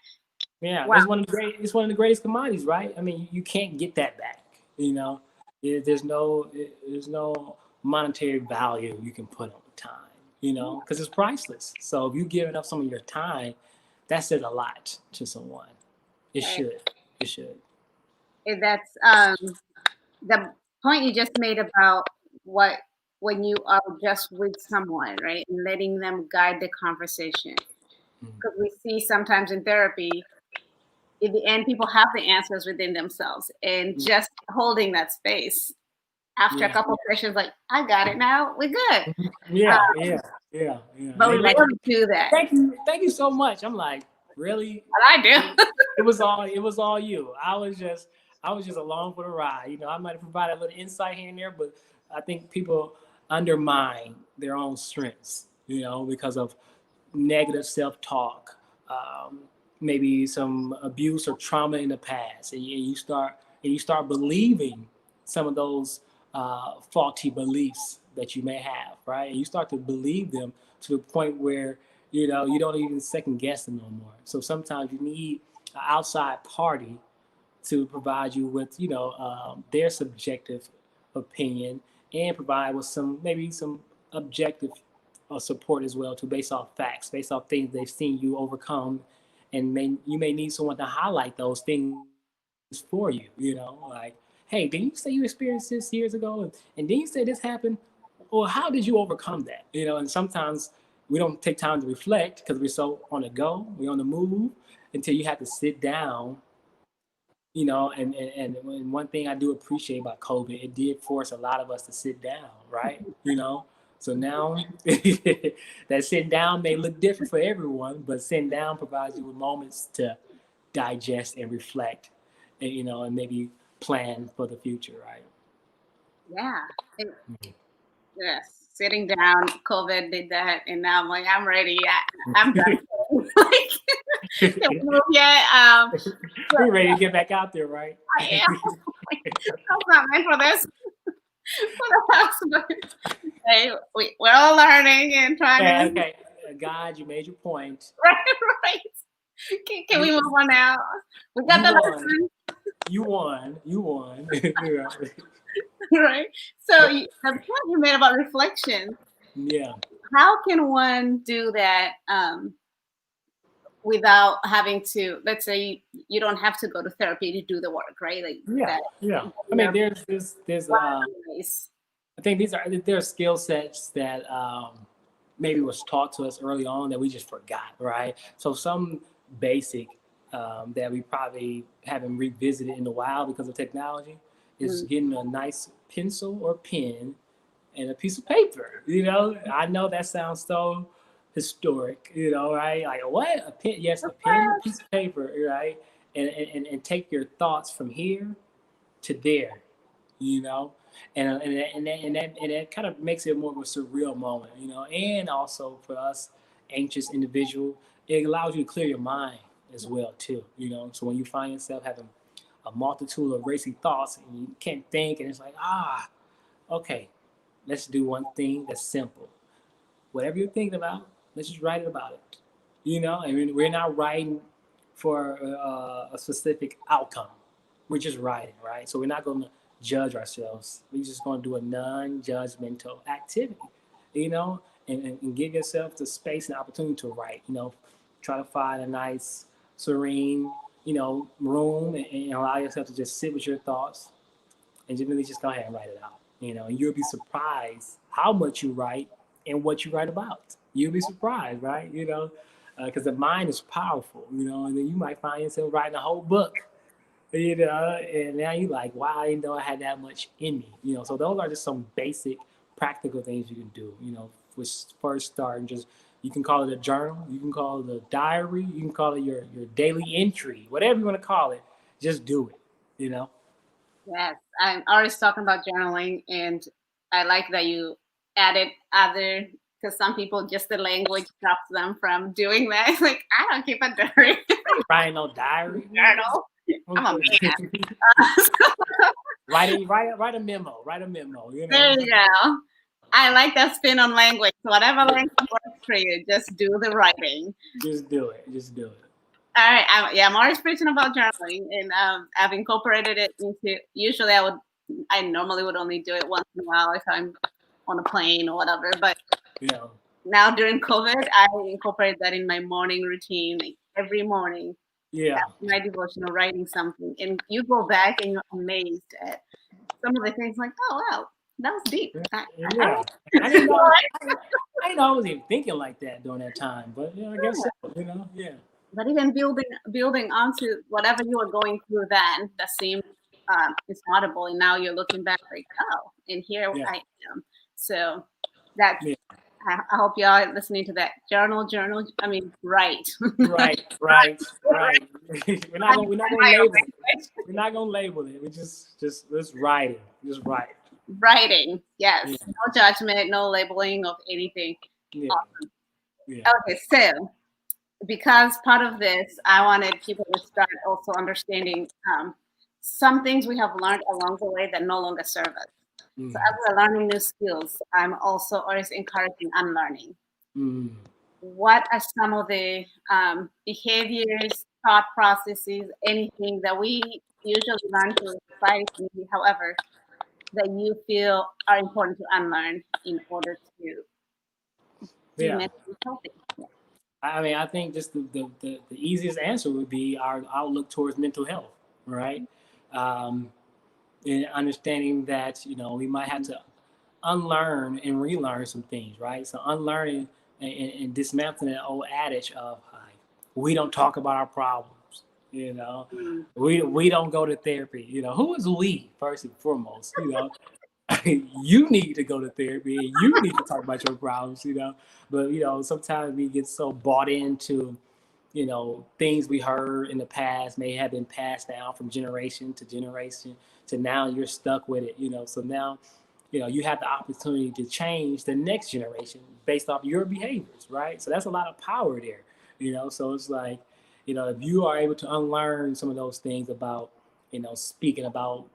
Yeah, Wow. it's one of the greatest commodities, right? I mean, you can't get that back. You know, there's no monetary value you can put on time. You know, because it's priceless. So if you give up some of your time, that says a lot to someone. It Okay. should. It should. That's the point you just made about what when you are just with someone, right, and letting them guide the conversation. Mm. Because we see sometimes in therapy, in the end, people have the answers within themselves, and just holding that space after a Yeah. couple of sessions, like I got it now, we're good. Yeah. Uh, Yeah. Yeah. Yeah. but They we like, rarely do that. thank you so much. I'm like, really? But I do. It was all you. I was just along for the ride. You know, I might have provided a little insight here and there, but I think people undermine their own strengths, you know, because of negative self-talk, um, maybe some abuse or trauma in the past, and you start believing some of those faulty beliefs that you may have, right? And you start to believe them to the point where you know you don't even second guess them no more. So sometimes you need an outside party to provide you with their subjective opinion and provide with some maybe some objective support as well, to based off facts, based off things they've seen you overcome, and you may need someone to highlight those things for you. You know, like, hey, didn't you say you experienced this years ago, and then you say this happened? Well, how did you overcome that? You know, and sometimes we don't take time to reflect because we're so on the go, we're on the move, until you have to sit down. You know, and one thing I do appreciate about COVID, it did force a lot of us to sit down, right? You know, so now that sitting down may look different for everyone, but sitting down provides you with moments to digest and reflect, and and maybe plan for the future, right? Yeah. Yes. Sitting down, COVID did that, and now I'm like, I'm ready. I'm done. Like, can't move yet. But We're ready to get back out there, right? I am. I was not meant for this. For the husband. Hey, we're all learning and trying Yeah, to. okay. God, you made your point. Right, right. Can we You move on now? We got you the won. lesson, You won. You won. Yeah. right? So the point you made about reflection, Yeah. how can one do that without having to, let's say you don't have to go to therapy to do the work, right? Like Yeah, that. yeah. I There mean, are there's ways. I think there are skill sets that maybe was taught to us early on that we just forgot, right? So some basic that we probably haven't revisited in a while because of technology is Mm. getting a nice pencil or pen and a piece of paper. You know, I know that sounds so historic, you know, right? Like what? A pen? Yes, a pen, a piece of paper, right? And take your thoughts from here to there, you know, and that kind of makes it more of a surreal moment, you know, and also for us anxious individual, it allows you to clear your mind as well too, you know. So when you find yourself having a multitude of racing thoughts and you can't think, and it's like okay, let's do one thing that's simple. Whatever you're thinking about, let's just write it about it. You know, I mean, we're not writing for a specific outcome. We're just writing, right? So we're not going to judge ourselves. We're just going to do a non-judgmental activity, you know, and give yourself the space and opportunity to write. You know, try to find a nice, serene, room, and allow yourself to just sit with your thoughts and just go ahead and write it out. You know, and you'll be surprised how much you write and what you write about. You'll be surprised, right? You know, because the mind is powerful. You know, and then you might find yourself writing a whole book. You know, and now you like, wow, I didn't know I had that much in me. You know, so those are just some basic, practical things you can do. You know, which first start and just you can call it a journal, you can call it a diary, you can call it your daily entry, whatever you want to call it. Just do it. You know. Yes, I'm always talking about journaling, and I like that you added other, because some people just the language stops them from doing that. Like I don't keep a diary I ain't writing no diary. journal. I'm a man. Write a memo. Write a memo. You know. There you go. I like that spin on language. Whatever language works for you, just do the writing. Just do it. Just do it. All right. I'm always preaching about journaling, and I've incorporated it into. Usually, I normally would only do it once in a while if I'm on a plane or whatever. But Yeah. now during COVID, I incorporate that in my morning routine every morning. Yeah. After my devotional, writing something, and you go back and you're amazed at some of the things. Like, oh wow, that was deep. I Yeah. I didn't know. I didn't know I was even thinking like that during that time, but I guess so. Yeah. But even building onto whatever you were going through then that seemed is audible, and now you're looking back like, oh, and here Yeah. I am. So that's Yeah. I hope y'all listening to that. Journal, I mean, write. Right. Right. Right. we're not gonna label it. Language. We're not gonna label it. We just let's write it. Just write. Writing, Yeah. yes, no judgment, no labeling of anything. Yeah. Yeah. Okay, so because part of this, I wanted people to start also understanding some things we have learned along the way that no longer serve us. So Mm. as we're learning new skills, I'm also always encouraging unlearning. Mm. What are some of the behaviors, thought processes, anything that we usually learn through society, however, that you feel are important to unlearn in order to be Yeah. mentally healthy? Yeah. I mean, I think just the easiest answer would be our outlook towards mental health, right? Um, and understanding that we might have to unlearn and relearn some things, right? So unlearning and dismantling that old adage of like, we don't talk about our problems, you know, Mm. we don't go to therapy, who is we first and foremost, you need to go to therapy and you need to talk about your problems, but sometimes we get so bought into things we heard in the past may have been passed down from generation to generation to now you're stuck with it, so now you have the opportunity to change the next generation based off your behaviors, right? So that's a lot of power there, so it's like, if you are able to unlearn some of those things about speaking about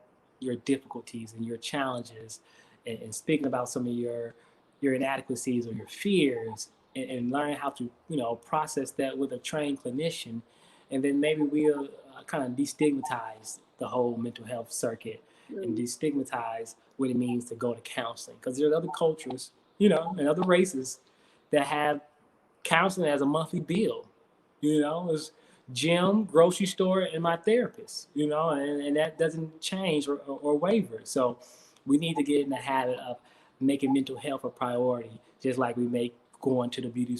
your difficulties and your challenges, and speaking about some of your inadequacies or your fears, and learning how to process that with a trained clinician, and then maybe we'll kind of destigmatize the whole mental health circuit and Mm. destigmatize what it means to go to counseling, because there's other cultures, and other races that have counseling as a monthly bill. It's gym, grocery store, and my therapist. And that doesn't change or waver. So we need to get in the habit of making mental health a priority, just like we make going to the beauty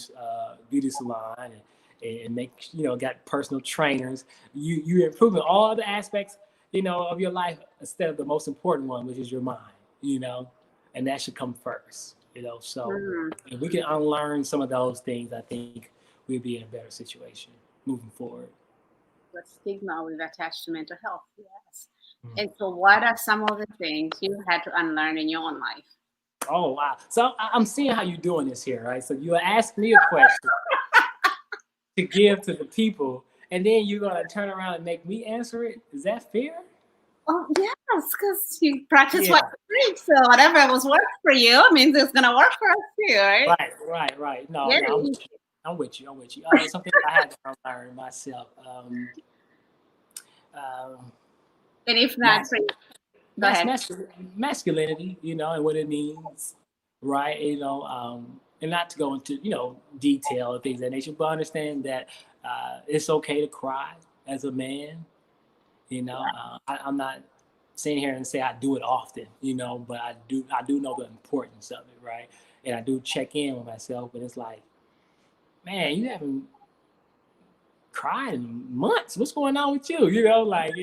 salon and make got personal trainers. You improving all the aspects of your life instead of the most important one, which is your mind. And that should come first. So Mm. if we can unlearn some of those things, I think we'd be in a better situation moving forward. The stigma we've attached to mental health. Yes. Mm. And so, what are some of the things you had to unlearn in your own life? Oh wow! So I'm seeing how you're doing this here, right? So you ask me a question to give to the people, and then you're gonna turn around and make me answer it. Is that fair? Oh, yes, because you practice what Yeah. you preach. So, whatever was worked for you means it's going to work for us too, right? Right. No, Yeah. no, I'm with you. Something I had to unlearn myself. Um, And if not, mas- go ahead. masculinity, and what it means, right? And not to go into detail and things of that nature, but understand that it's okay to cry as a man. I'm not sitting here and say I do it often, but I do know the importance of it, right? And I do check in with myself, but it's like, man, you haven't cried in months. What's going on with you? Like,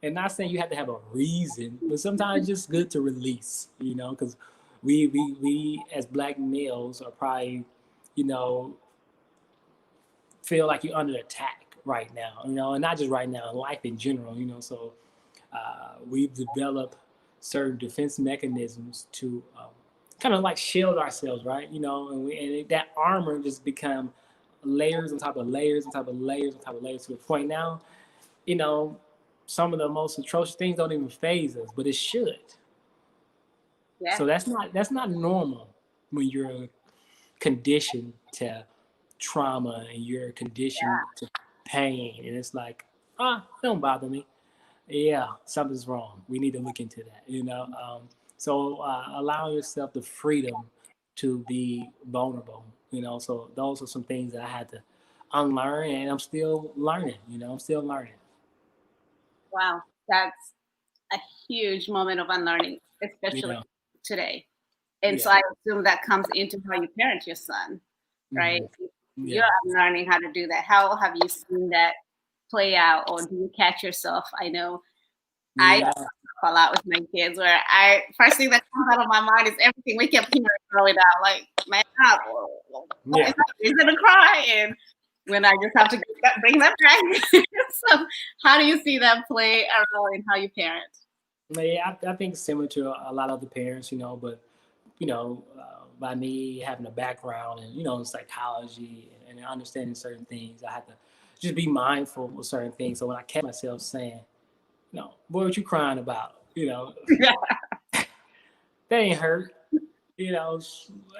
and not saying you have to have a reason, but sometimes it's just good to release, because we as black males are probably, you know, feel like you're under attack right now, and not just right now, in life in general, So we've developed certain defense mechanisms to kind of like shield ourselves, right? And that armor just become layers on top of layers on top of layers on top of layers to the point now, you know, some of the most atrocious things don't even phase us, but it should. Yeah. So that's not normal when you're conditioned to trauma and you're conditioned to pain, and it's like, don't bother me. Yeah, something's wrong. We need to look into that. So allowing yourself the freedom to be vulnerable. So those are some things that I had to unlearn, and I'm still learning. I'm still learning. Wow, that's a huge moment of unlearning, especially Yeah, today. And so yeah, I assume that comes into how you parent your son, right? hmm You're yeah, unlearning how to do that. How have you seen that play out, or do you catch yourself? I know I yeah, fall out with my kids where I first thing that comes out of my mind is everything we kept hearing growing up. Like, man, yeah. is it a cry? And when I just have to bring them back. So, how do you see that play a role in how you parent? Yeah, I think similar to a lot of the parents, but by me having a background in in psychology and understanding certain things, I had to just be mindful of certain things. So when I catch myself saying, boy, what you crying about? Yeah. That ain't hurt. You know,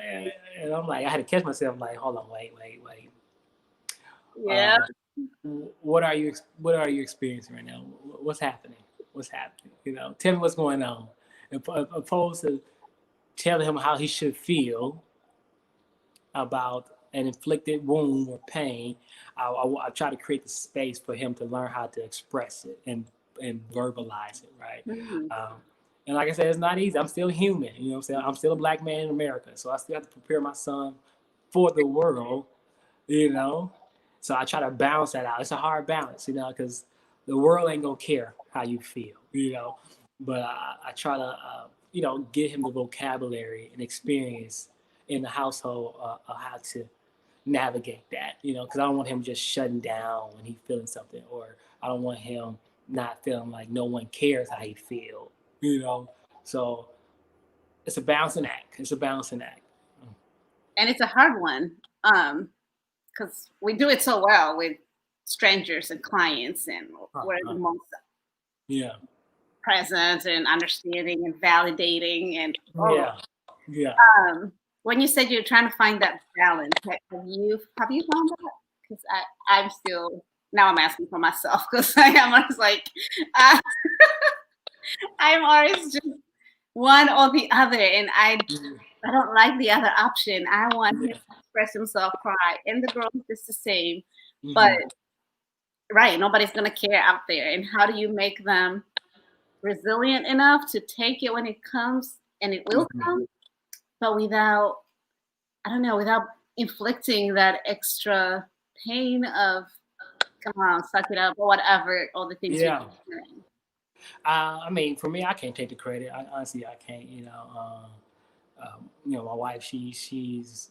and I'm like, I had to catch myself like, hold on, wait. Yeah. Uh, what are you experiencing right now? What's happening? What's happening? Tell me what's going on. Opposed to telling him how he should feel about an inflicted wound or pain, I try to create the space for him to learn how to express it and verbalize it, right? Mhm. Um, and like I said, it's not easy. I'm still human. You know what I'm saying? I'm still a black man in America, so I still have to prepare my son for the world. You know, so I try to balance that out. It's a hard balance, because the world ain't gonna care how you feel. But I try to get him the vocabulary and experience in the household of how to navigate that. Because I don't want him just shutting down when he's feeling something, or I don't want him not feeling like no one cares how he feel. You know, so it's a balancing act. It's a balancing act. And it's a hard one, because we do it so well with strangers and clients, and we're Uh-huh. the most Yeah, present and understanding and validating. And yeah, yeah. when you said you're trying to find that balance, have you found that? Because I'm still now I'm asking for myself because I am always like uh, I'm always just one or the other, and Mhm. I don't like the other option. I want him Yeah. to express himself, cry, and the girl is the same. But hmm right, nobody's gonna care out there. And how do you make them resilient enough to take it when it comes, and it will hmm come, but without, I don't know, without inflicting that extra pain of come on, suck it up, or whatever, all the things you're Yeah. doing. I mean, for me, I can't take the credit. Honestly, I can't. My wife, she's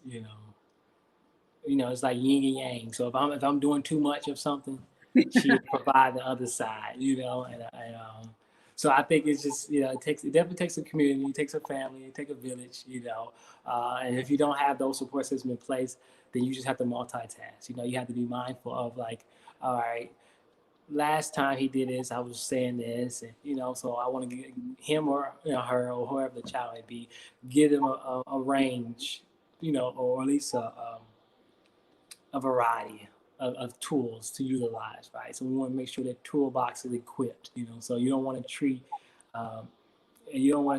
it's like yin and yang. So if I'm doing too much of something, she provide the other side. So I think it's just it definitely takes a community, it takes a family, it takes a village. And if you don't have those support systems in place, then you just have to multitask. You have to be mindful of like, all right, last time he did this, I was saying this, and so I want to get him or her or whoever the child may be, give them a range, or at least a variety of tools to utilize, right? So we want to make sure that toolbox is equipped, so um, you don't want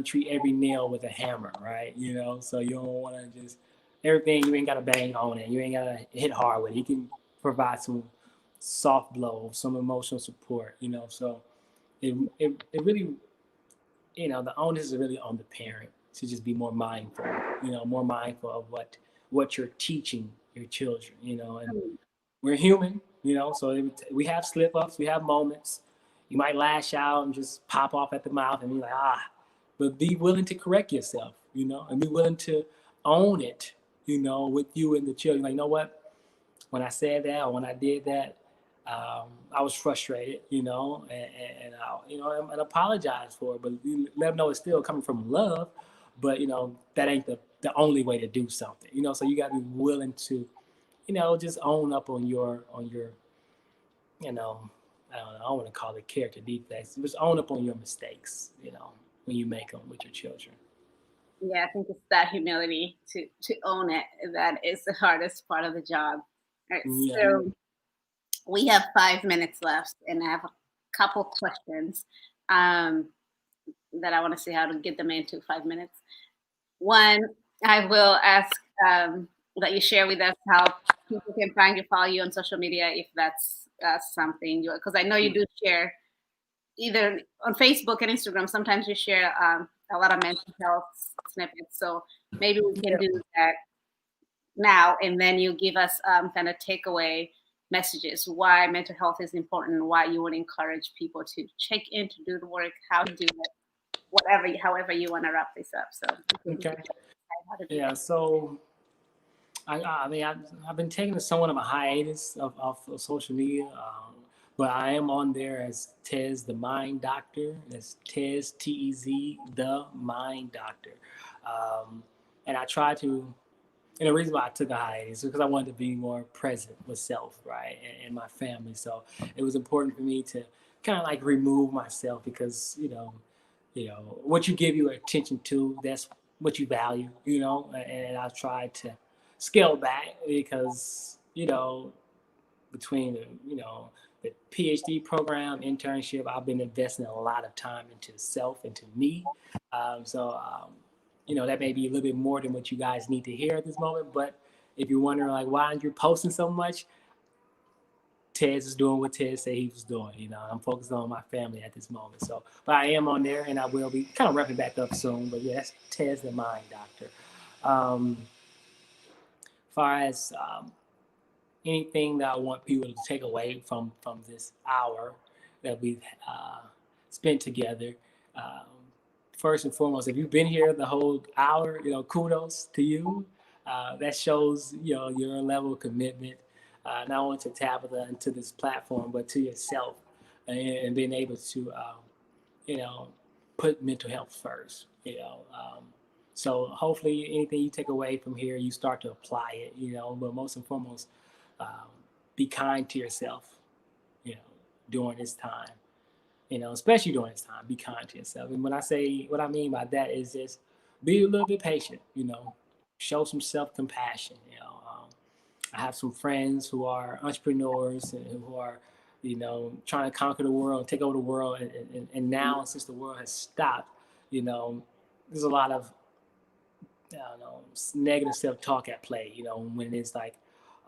to treat every nail with a hammer, right? So you don't want to just everything you ain't got to bang on it, you ain't got to hit hard with it. You can provide some soft blow, some emotional support, so it really, the onus is really on the parent to just be more mindful, more mindful of what you're teaching your children, and we're human, so we have slip ups, we have moments. You might lash out and just pop off at the mouth and be like, but be willing to correct yourself, and be willing to own it, with you and the children. Like, what? When I said that or when I did that, I was frustrated, and I, and apologize for it, but let them know it's still coming from love, but that ain't the only way to do something, so you got to be willing to, just own up on your, you know, I don't know, I don't want to call it character defects, just own up on your mistakes, when you make them with your children. Yeah, I think it's that humility to own it that is the hardest part of the job. All right, Yeah. so we have 5 minutes left, and I have a couple questions um, that I want to see how to get them into 5 minutes. One, I will ask that you share with us how people can find you, follow you on social media, if that's something you, because I know you do share either on Facebook and Instagram. Sometimes you share a lot of mental health snippets. So maybe we can Yeah. do that now, and then you give us kind of takeaway messages why mental health is important, why you would encourage people to check in, to do the work, how to do it, whatever, however you want to wrap this up. So we can Okay. decide how to do Yeah. that. So I mean, I've been taking somewhat of a hiatus of social media, but I am on there as Tez the Mind Doctor. That's Tez Tez the Mind Doctor, um, and I try to. And the reason why I took a hiatus is because I wanted to be more present with self, right, and my family. So it was important for me to kind of like remove myself because what you give your attention to, that's what you value, and I tried to scale back because, between the PhD program, internship, I've been investing a lot of time into self, into me. That may be a little bit more than what you guys need to hear at this moment. But if you're wondering, like, why aren't you posting so much? Tez is doing what Ted said he was doing. I'm focused on my family at this moment. So, but I am on there, and I will be kind of wrapping back up soon. But yeah, that's Tez the Mind Doctor. Far as anything that I want people to take away from this hour that we've spent together. Um, First and foremost, if you've been here the whole hour, kudos to you. That shows your level of commitment, not only to Tabitha and to this platform, but to yourself, and being able to you know put mental health first. So hopefully, anything you take away from here, you start to apply it. But most and foremost, um, be kind to yourself. You know, during this time. Especially during this time, be kind to yourself. And when I say what I mean by that is just be a little bit patient. Show some self compassion. I have some friends who are entrepreneurs and who are, trying to conquer the world, take over the world, and now since the world has stopped, you know, there's a lot of I don't know, negative self talk at play. When it's like,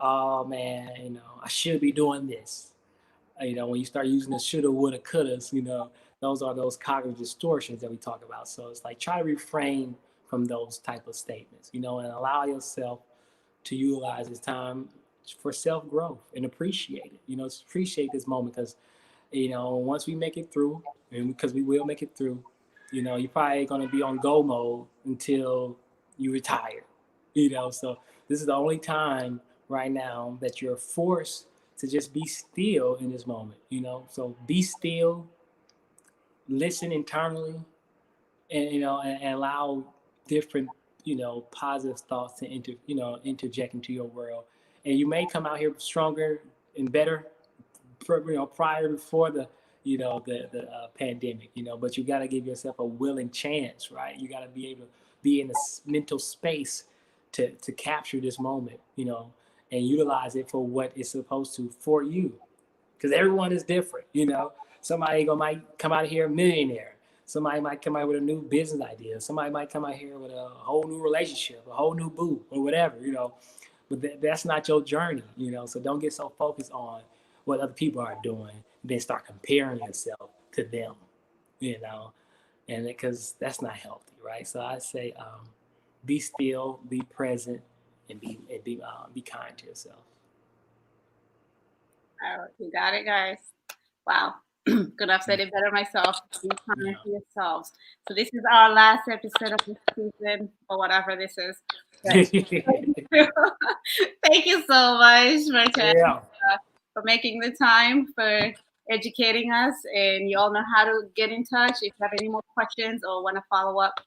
oh man, I should be doing this. When you start using the shoulda, woulda, couldas, those are those cognitive distortions that we talk about. So it's like try to refrain from those type of statements, and allow yourself to utilize this time for self growth and appreciate it. Appreciate this moment because once we make it through, and because we will make it through, you're probably going to be on go mode until you retire. So this is the only time right now that you're forced to just be still in this moment. So be still, listen internally, and and allow different positive thoughts to interject into your world, and you may come out here stronger and better prior before the pandemic, but you got to give yourself a willing chance, right? You got to be able to be in a mental space to capture this moment, and utilize it for what it's supposed to for you, because everyone is different. Somebody might come out here a millionaire. Somebody might come out with a new business idea. Somebody might come out here with a whole new relationship, a whole new boo, or whatever. But that's not your journey. So don't get so focused on what other people are doing, then start comparing yourself to them. You know, and because that's not healthy, right? So I say, be still, be present, and be kind to yourself. All right, you got it, guys. Wow. Could have said it better myself. Be kind to yourselves. So this is our last episode of this season, or whatever this is. But thank you so much, Martez, Yeah. for making the time, for educating us, and you all know how to get in touch if you have any more questions or want to follow up.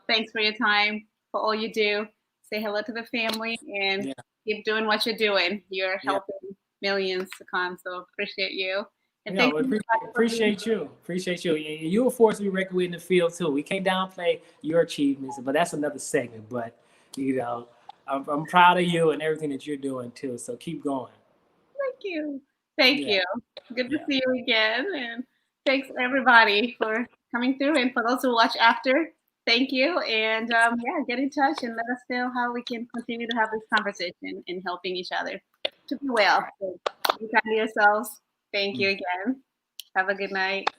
Thanks for your time, for all you do. Say hello to the family and Yeah. keep doing what you're doing. You're Yeah. helping millions to come, so appreciate you. And Yeah, thank we you for being appreciate you. Appreciate you. You're a force to be reckoned with in the field too. We can't downplay your achievements, but that's another segment. But you know, I'm proud of you and everything that you're doing too. So keep going. you. Thank Yeah, you. Good to yeah. see you again. And thanks everybody for coming through. And for those who watch after, thank you. And yeah, get in touch and let us know how we can continue to have this conversation and helping each other to be well. So be kind to yourselves. Thank you Mm. again. Have a good night.